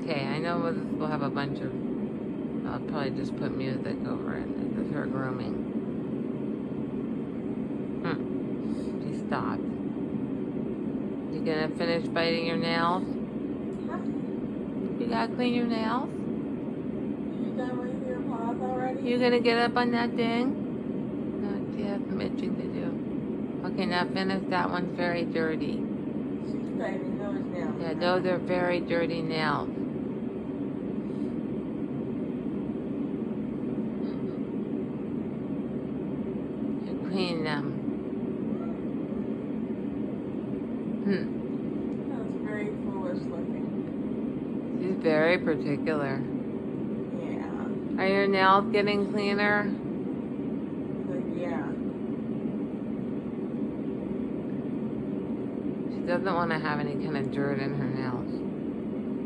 Okay, I know we'll have a bunch of... I'll probably just put music over it with her grooming. She stopped. You gonna finish biting your nails? Huh? You gotta clean your nails? You done with your paws already? You gonna get up on that thing? No, she has some itching to do. Okay, now finish. That one's very dirty. She's biting those nails. Yeah, those are very dirty nails. You clean them. That's very foolish looking. She's very particular. Yeah. Are your nails getting cleaner? But yeah. She doesn't want to have any kind of dirt in her nails.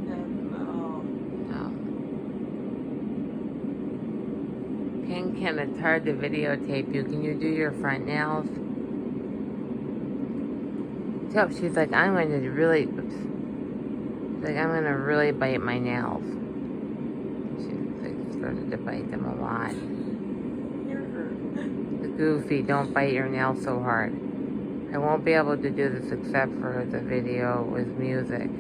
No. No. Ken, it's hard to videotape you. Can you do your front nails? So she's like, I'm going to really, oops. She's like, I'm going to really bite my nails. She's like, started to bite them a lot. The goofy, don't bite your nails so hard. I won't be able to do this except for the video with music.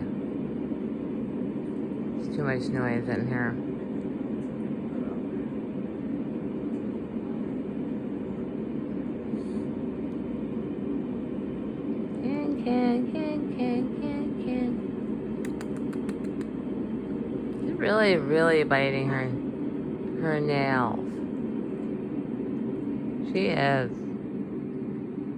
There's too much noise in here. Ken. She's really biting her nails. She is.